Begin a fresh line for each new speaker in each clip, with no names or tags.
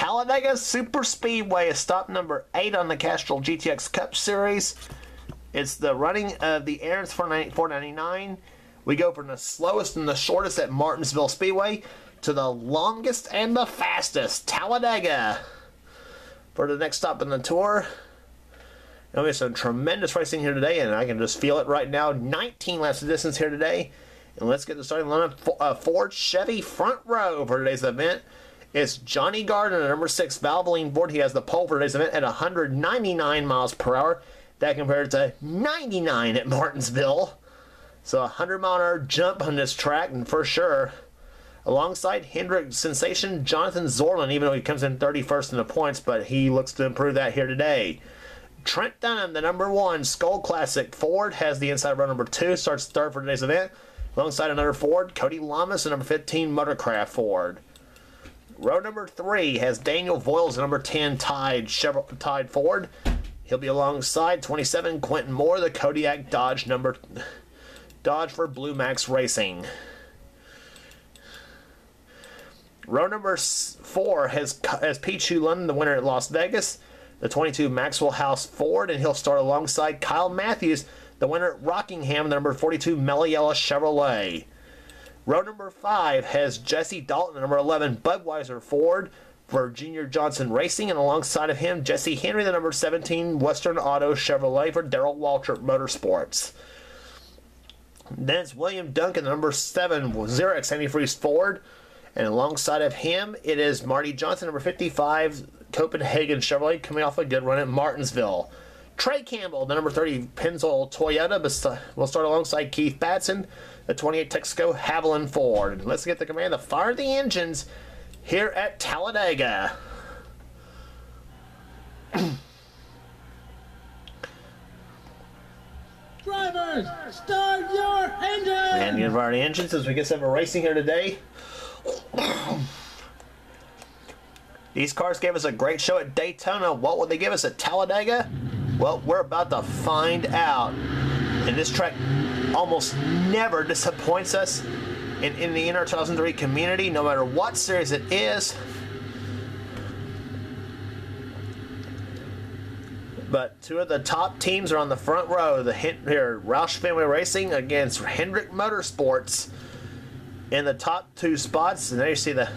Talladega Super Speedway is stop number 8 on the Castrol GTX Cup Series. It's the running of the Aaron's 499. We go from the slowest and the shortest at Martinsville Speedway to the longest and the fastest, Talladega. For the next stop in the tour, there'll be some tremendous racing here today, and I can just feel it right now. 19 laps of distance here today. And let's get the starting lineup. Ford Chevy front row for today's event. It's Johnny Gardner, number 6 Valvoline Ford. He has the pole for today's event at 199 miles per hour. That compared to 99 at Martinsville. So a 100-mile-an-hour jump on this track, and for sure. Alongside Hendrick sensation Jonathan Zorlin, even though he comes in 31st in the points, but he looks to improve that here today. Trent Dunham, the number 1 Skull Classic Ford, has the inside row number 2, starts third for today's event. Alongside another Ford, Cody Lamas, the number 15 Motorcraft Ford. Row number 3 has Daniel Voiles, the number 10 Tide Ford. He'll be alongside 27 Quentin Moore, the Kodiak Dodge for Blue Max Racing. Row number 4 has Pichu London, the winner at Las Vegas, the 22 Maxwell House Ford, and he'll start alongside Kyle Matthews, the winner at Rockingham, the number 42 Meliella Chevrolet. Row number 5 has Jesse Dalton, the number 11 Budweiser Ford for Junior Johnson Racing, and alongside of him, Jesse Henry, the number 17 Western Auto Chevrolet for Darrell Waltrip Motorsports. Then it's William Duncan, the number 7 Xerox Antifreeze Ford, and alongside of him, it is Marty Johnson, number 55 Copenhagen Chevrolet, coming off a good run at Martinsville. Trey Campbell, the number 30 Pennzoil Toyota, will start alongside Keith Batson, the 28 Texaco Haviland Ford. Let's get the command to fire the engines here at Talladega.
Drivers, start your engines!
And get fire the engines as we get some racing here today. These cars gave us a great show at Daytona. What will they give us at Talladega? Well, we're about to find out. And this track almost never disappoints us in the Inter 2003 community, no matter what series it is. But 2 of the top teams are on the front row. Here, Roush Family Racing against Hendrick Motorsports in the top 2 spots. And there you see the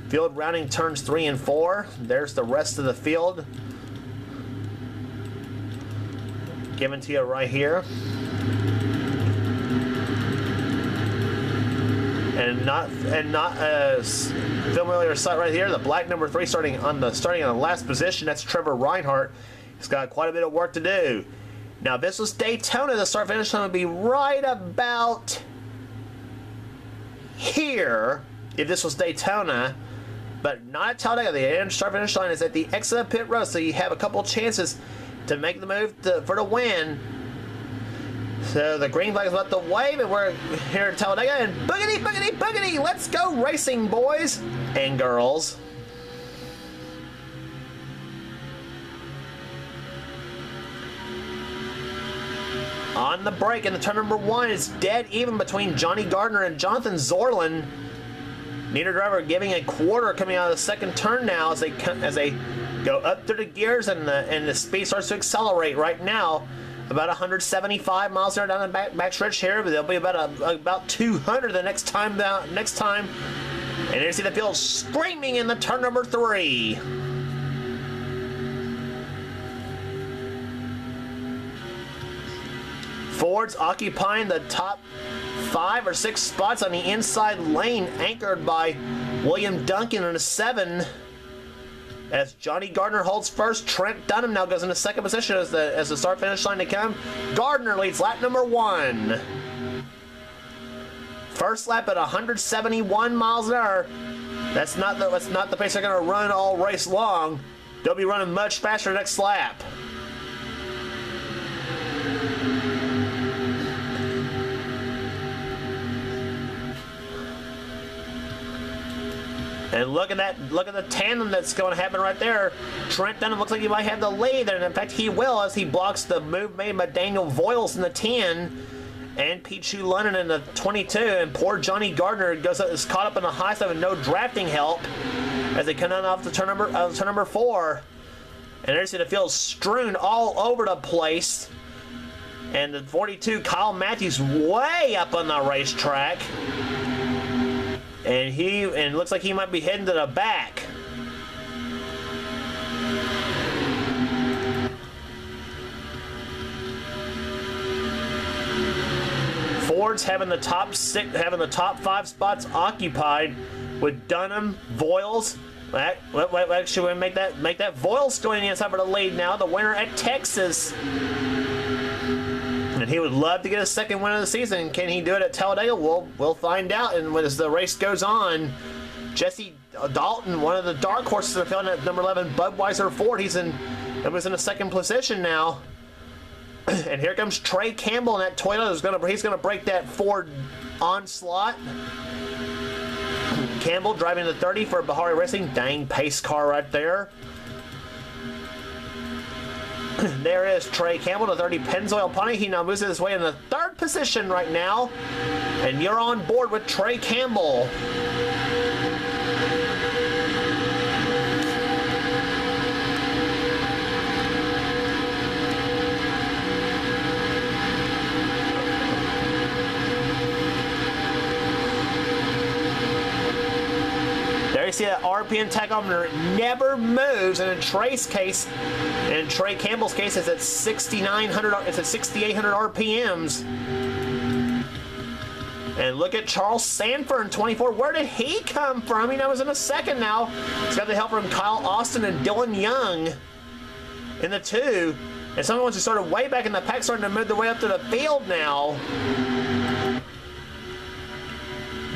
field rounding turns 3 and 4. There's the rest of the field given to you right here. And not as familiar sight right here. The black number 3 starting on the last position. That's Trevor Reinhardt. He's got quite a bit of work to do. Now, if this was Daytona, the start finish line would be right about here. If this was Daytona, but not at Talladega. The start finish line is at the exit of pit road, so you have a couple chances to make the move for the win. So the green flag is about to wave, and we're here at Talladega, and boogity, boogity, boogity! Let's go racing, boys and girls. On the break, in the turn number 1, it's dead even between Johnny Gardner and Jonathan Zorlin. Neither driver giving a quarter coming out of the second turn now as they go up through the gears, and the speed starts to accelerate right now. About 175 miles an hour down the back stretch here, but they'll be about 200 the next time. And there you see the field screaming in the turn number 3. Ford's occupying the top 5 or 6 spots on the inside lane, anchored by William Duncan in a 7. As Johnny Gardner holds first, Trent Dunham now goes into second position as the start-finish line to come. Gardner leads lap number 1. First lap at 171 miles an hour. That's not the pace they're going to run all race long. They'll be running much faster next lap. And look at the tandem that's going to happen right there. Trent Dunham looks like he might have the lead, and in fact he will, as he blocks the move made by Daniel Voiles in the 10 and Pichu London in the 22, and poor Johnny Gardner is caught up in the high side with no drafting help as they come down off the turn number 4. And there's the field strewn all over the place. And the 42, Kyle Matthews, way up on the racetrack. And it looks like he might be heading to the back. Ford's having the top 5 spots occupied with Dunham, Voiles. Actually, we make that Voiles going inside for the lead now. The winner at Texas. And he would love to get a second win of the season. Can he do it at Talladega? We'll find out. And as the race goes on, Jesse Dalton, one of the dark horses in the field at number 11, Budweiser Ford. He was in a second position now. And here comes Trey Campbell in that Toyota. He's gonna break that Ford onslaught. Campbell driving the 30 for Bahari Racing. Dang pace car right there. There is Trey Campbell, the 30 Pennzoil Pony. He now moves his way in the 3rd position right now. And you're on board with Trey Campbell. You see that RPM tachometer never moves, and in Trey's case, in Trey Campbell's case, it's at 6,900. It's at 6,800 RPMs. And look at Charles Sanford in 24. Where did he come from? He was in a second now. He's got the help from Kyle Austin and Dylan Young in the 2. And some of the ones who started way back in the pack starting to move their way up to the field now.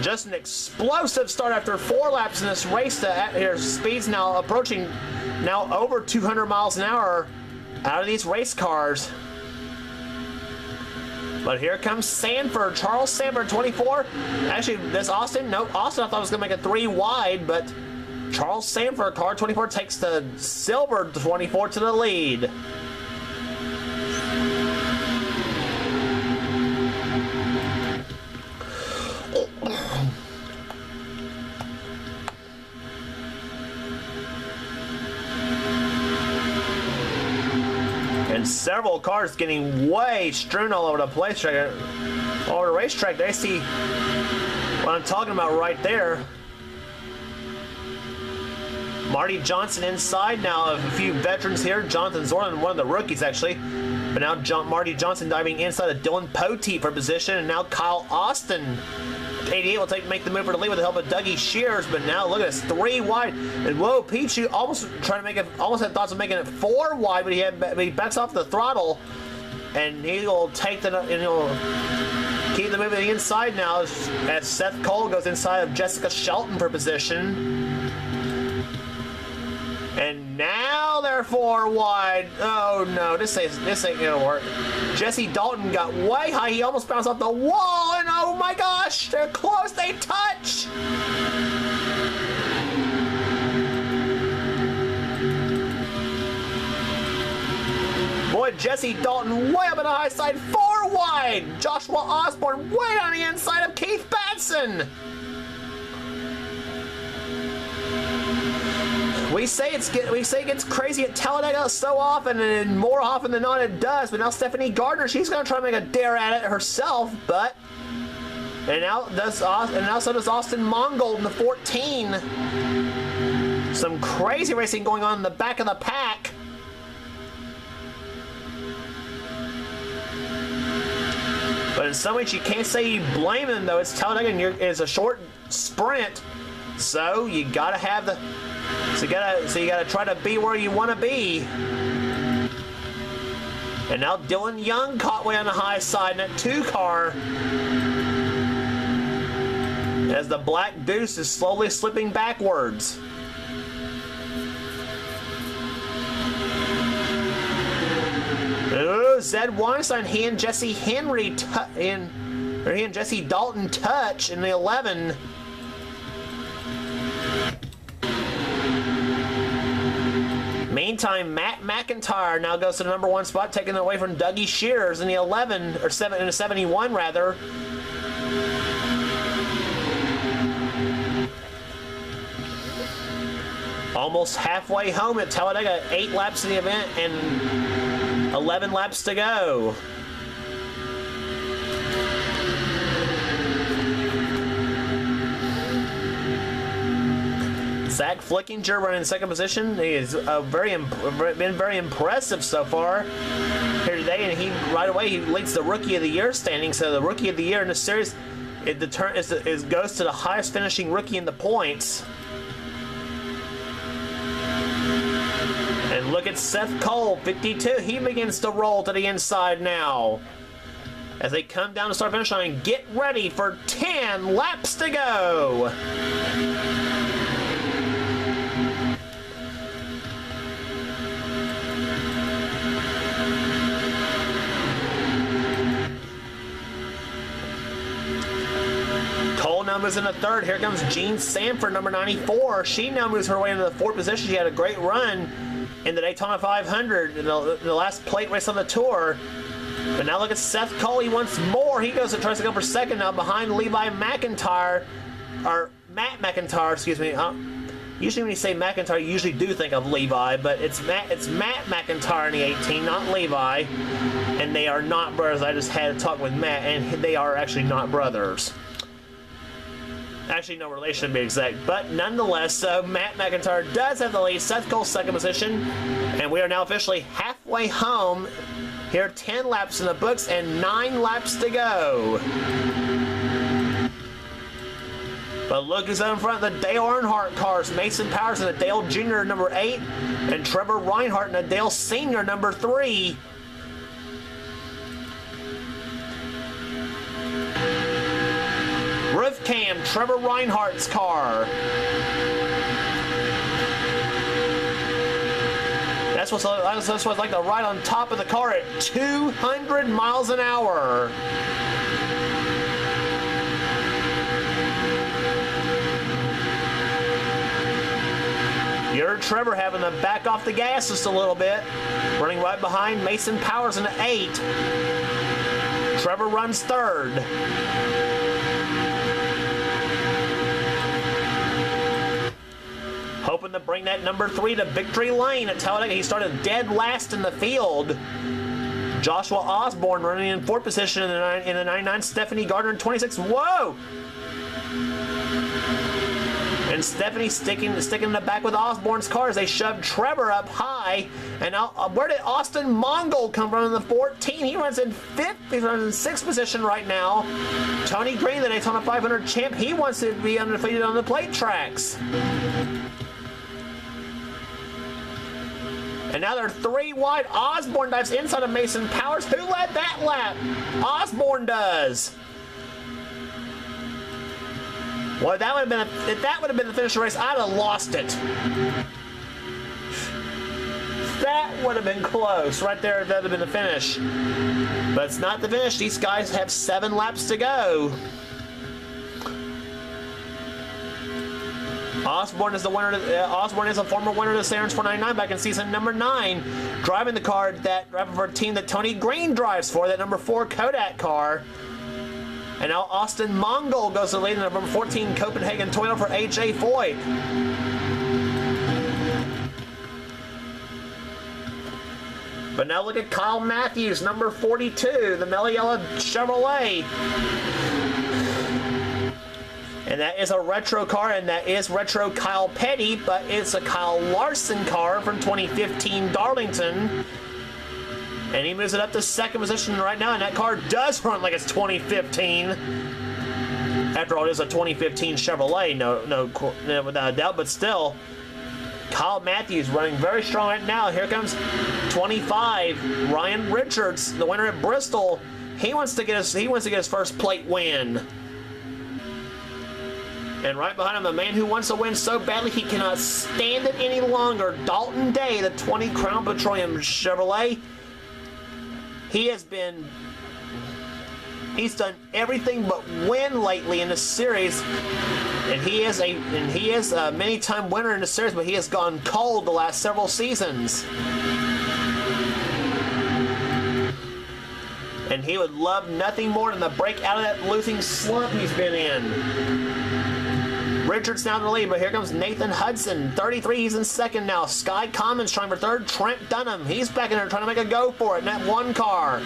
Just an explosive start after 4 laps in this race. Here, speeds now approaching over 200 miles an hour out of these race cars. But here comes Sanford, Charles Sanford, 24. Actually, this Austin I thought was going to make it 3 wide, but Charles Sanford, car 24, takes the silver 24 to the lead. And several cars getting way strewn all over the place, all over the racetrack. They see what I'm talking about right there. Marty Johnson inside now. A few veterans here. Jonathan Zorlin, one of the rookies actually. But now Marty Johnson diving inside of Dylan Poteet for position. And now Kyle Austin, 88, will make the move for the lead with the help of Dougie Shears. But now look at this, 3 wide. And whoa, Pichu almost trying to make it, almost had thoughts of making it 4 wide, but he backs off the throttle. And he will take the, and he'll keep the move to the inside now as Seth Cole goes inside of Jessica Shelton for position. And now they're 4 wide. Oh no, this ain't gonna work. Jesse Dalton got way high. He almost bounced off the wall, and oh my gosh, they're close. They touch. Boy, Jesse Dalton way up on the high side, 4 wide. Joshua Osborne way on the inside of Keith Batson. We say it gets crazy at Talladega so often, and more often than not it does. But now Stephanie Gardner, she's gonna try to make a dare at it herself. But so does Austin Mongold in the 14. Some crazy racing going on in the back of the pack. But in some ways you can't say you blame them though. It's Talladega and it's a short sprint, so you gotta have the. So you gotta try to be where you want to be. And now Dylan Young caught way on the high side in that 2 car. As the Black Deuce is slowly slipping backwards. Ooh, Zed Weinstein, he and Jesse Dalton touch in the 11. Meantime, Matt McIntyre now goes to the number 1 spot, taking it away from Dougie Shears in the 11, or 7, in the 71 rather. Almost halfway home at Talladega. 8 laps of the event and 11 laps to go. Zach Flickinger running in second position. He is been very impressive so far here today, and he right away he leads the Rookie of the Year standing. So the Rookie of the Year in the series, it goes to the highest finishing rookie in the points. And look at Seth Cole, 52. He begins to roll to the inside now as they come down to start finish line. Get ready for 10 laps to go. Cole now moves in the third. Here comes Jean Sanford, number 94. She now moves her way into the fourth position. She had a great run in the Daytona 500 in the last plate race on the tour. But now look at Seth Cole. He wants more. He tries to go for second now behind Levi McIntyre, or Matt McIntyre, excuse me. Usually when you say McIntyre, you usually do think of Levi, but it's Matt McIntyre in the 18, not Levi. And they are not brothers. I just had a talk with Matt, and they are actually not brothers. Actually, no relation to be exact, but nonetheless, so Matt McIntyre does have the lead. Seth Cole second position, and we are now officially halfway home. Here, 10 laps in the books and 9 laps to go. But look who's out in front of the Dale Earnhardt cars. Mason Powers in the Dale Jr. number 8, and Trevor Reinhardt in the Dale Sr. number 3. Roof cam, Trevor Reinhardt's car. That's what it's like to ride on top of the car at 200 miles an hour. Your Trevor having to back off the gas just a little bit. Running right behind Mason Powers in the 8. Trevor runs third. Hoping to bring that number 3 to victory lane at Talladega. He started dead last in the field. Joshua Osborne running in 4th position in the 99. Stephanie Gardner in 26. Whoa! And Stephanie sticking in the back with Osborne's car as they shoved Trevor up high. And now, where did Austin Mongol come from in the 14? He runs in 5th. He runs in 6th position right now. Tony Green, the Daytona 500 champ, he wants to be undefeated on the plate tracks. And now they're 3 wide. Osborne dives inside of Mason Powers. Who led that lap? Osborne does. Well, if that would have been the finish of the race, I'd have lost it. That would have been close right there if that had been the finish. But it's not the finish. These guys have 7 laps to go. Osborne is the winner. Osborne is a former winner of the Sarens 499 back in season number 9, driving the car for a team that Tony Green drives for, that number 4 Kodak car. And now Austin Mongol goes to the lead in the number 14 Copenhagen Toyota for AJ Foyt. But now look at Kyle Matthews, number 42, the Meliella Chevrolet. And that is a retro car, and that is retro Kyle Petty, but it's a Kyle Larson car from 2015 Darlington. And he moves it up to 2nd position right now, and that car does run like it's 2015. After all, it is a 2015 Chevrolet, no, without a doubt, but still. Kyle Matthews running very strong right now. Here comes 25, Ryan Richards, the winner at Bristol. He wants to get his first plate win. And right behind him, the man who wants to win so badly he cannot stand it any longer, Dalton Day, the 20 Crown Petroleum Chevrolet. He's done everything but win lately in the series, and he is a many-time winner in the series, but he has gone cold the last several seasons. And he would love nothing more than to break out of that losing slump he's been in. Richards now in the lead, but here comes Nathan Hudson, 33. He's in second now. Sky Commons trying for third. Trent Dunham, he's back in there trying to make a go for it in that one car.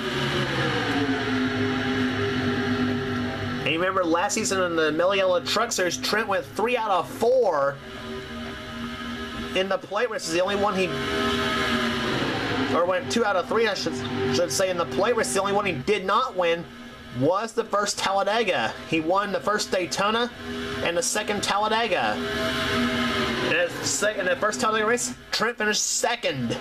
And you remember last season in the Milliella Truck Series, Trent went 3 out of 4 in the plate race. Is the only one he, or went 2 out of 3, I should say, in the plate race. The only one he did not win was the first Talladega. He won the first Daytona and the second Talladega. In the first Talladega race, Trent finished second.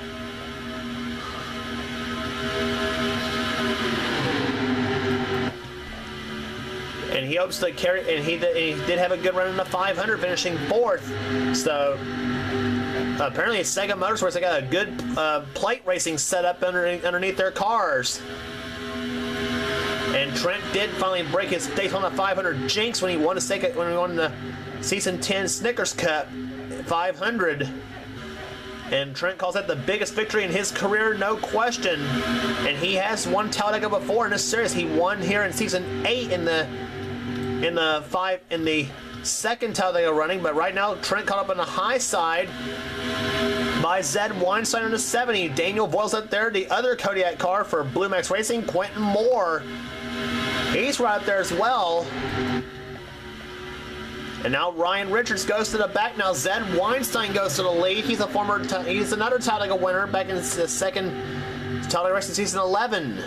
And he hopes to carry, and he did have a good run in the 500, finishing 4th. So apparently Sega Motorsports, they got a good plate racing setup underneath their cars. And Trent did finally break his Daytona 500 jinx when he won the Season 10 Snickers Cup 500. And Trent calls that the biggest victory in his career, no question. And he has won Talladega before in this series. He won here in Season 8 in the second Talladega running, but right now Trent caught up on the high side by Zed Weinstein in the 70. Daniel Boyle's up there, the other Kodiak car for Blue Max Racing. Quentin Moore, he's right up there as well. And now Ryan Richards goes to the back. Now Zed Weinstein goes to the lead. He's another Talladega winner back in the second Talladega Racing Season 11.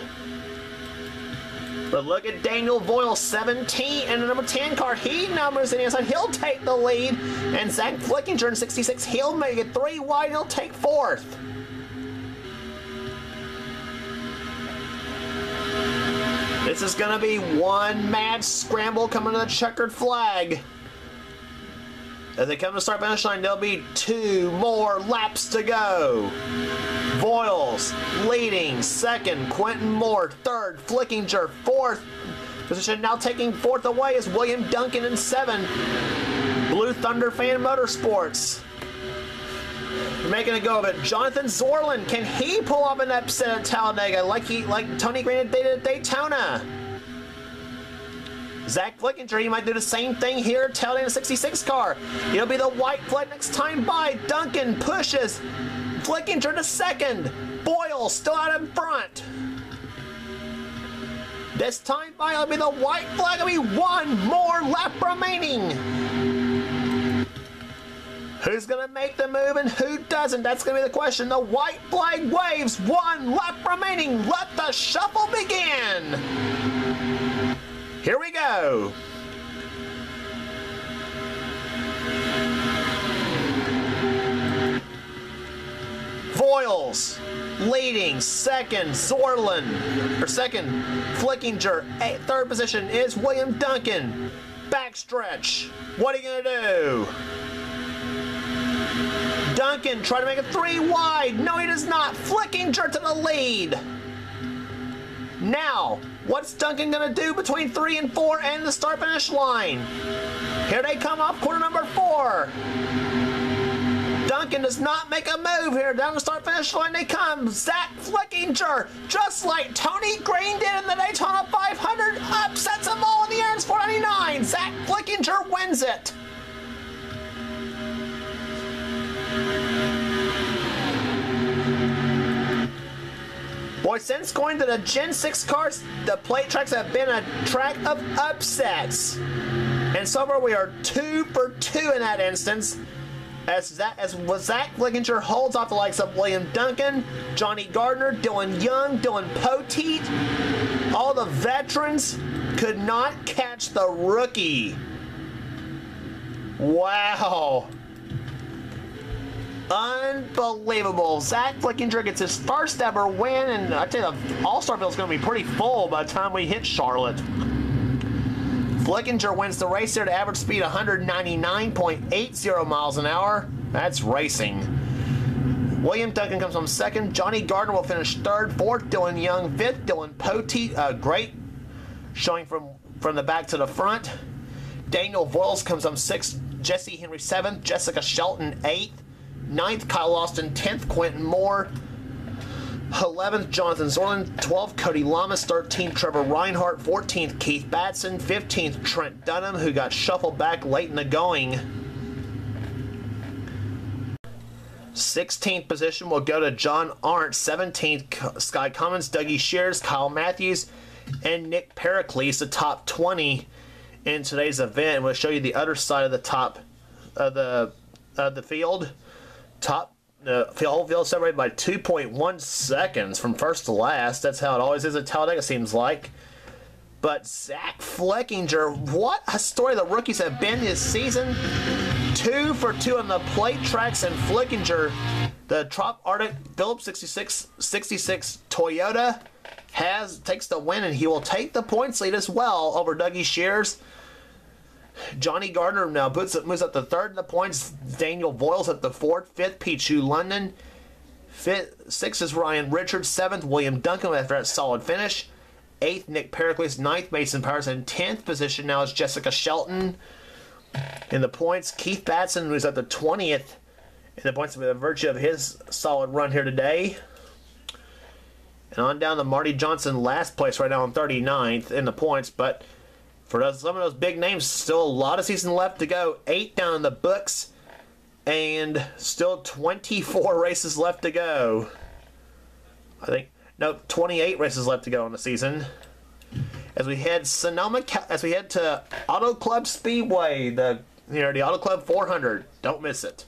But look at Daniel Boyle, 17, and the number 10 car. He numbers the inside. He'll take the lead. And Zach Flickinger in 66. He'll make it 3 wide. He'll take 4th. This is going to be one mad scramble coming to the checkered flag. As they come to the start finish line, there'll be 2 more laps to go. Boyles leading second, Quentin Moore third, Flickinger 4th position. Now taking 4th away is William Duncan in 7. Blue Thunder Fan Motorsports making a go of it. Jonathan Zorlin, can he pull off an upset at Talladega like Tony Green did at Daytona? Zach Flickinger, he might do the same thing here at Talladega 66 car. It'll be the white flag next time by. Duncan pushes Flickinger to second. Boyle still out in front. This time by, it'll be the white flag. It'll be 1 more lap remaining. Who's going to make the move and who doesn't? That's going to be the question. The white flag waves. 1 lap remaining. Let the shuffle begin. Here we go. Boyles leading second, Zorlin, or second, Flickinger. 3rd position is William Duncan. Backstretch. What are you going to do? Duncan trying to make it 3 wide. No, he does not. Flickinger to the lead. Now, what's Duncan going to do between 3 and 4 and the start-finish line? Here they come off corner number 4. Duncan does not make a move here. Down the start-finish line they come. Zach Flickinger, just like Tony Green did in the Daytona 500, upsets them all in the Aaron's 499. Zach Flickinger wins it. Boy, since going to the Gen 6 cars, the plate tracks have been a track of upsets. And so far we are 2 for 2 in that instance. As Zach Flickinger holds off the likes of William Duncan, Johnny Gardner, Dylan Young, Dylan Poteet. All the veterans could not catch the rookie. Wow. Unbelievable. Zach Flickinger gets his first ever win, and I tell you, the All-Star field is going to be pretty full by the time we hit Charlotte. Flickinger wins the race here at average speed 199.80 miles an hour. That's racing. William Duncan comes home second. Johnny Gardner will finish 3rd. 4th, Dylan Young. 5th, Dylan Poteet. Great showing from the back to the front. Daniel Voiles comes home 6th. Jesse Henry 7th. Jessica Shelton 8th. 9th, Kyle Austin. 10th, Quentin Moore. 11th, Jonathan Zorlin. 12th, Cody Lamas. 13th, Trevor Reinhardt. 14th, Keith Batson. 15th, Trent Dunham, who got shuffled back late in the going. 16th position will go to John Arndt. 17th, Sky Cummins, Dougie Shears, Kyle Matthews, and Nick Pericles, the top 20 in today's event. We'll show you the other side of the top of the field. The whole field separated by 2.1 seconds from first to last. That's how it always is at Talladega, seems like. But Zach Fleckinger, what a story the rookies have been this season. 2 for 2 on the plate tracks, and Fleckinger, the Trop Arctic Phillips 66 Toyota, takes the win, and he will take the points lead as well over Dougie Shears. Johnny Gardner now moves up to 3rd in the points. Daniel Voiles at the 4th. 5th, Pichu London. 6th is Ryan Richards. 7th, William Duncan after that solid finish. 8th, Nick Pericles. 9th, Mason Powers. And 10th position now is Jessica Shelton. In the points, Keith Batson, who's at the 20th in the points by virtue of his solid run here today. And on down to Marty Johnson, last place right now on 39th in the points, but for some of those big names, still a lot of season left to go. 8 down in the books, and still 24 races left to go. 28 races left to go in the season. As we head to Auto Club Speedway, the Auto Club 400. Don't miss it.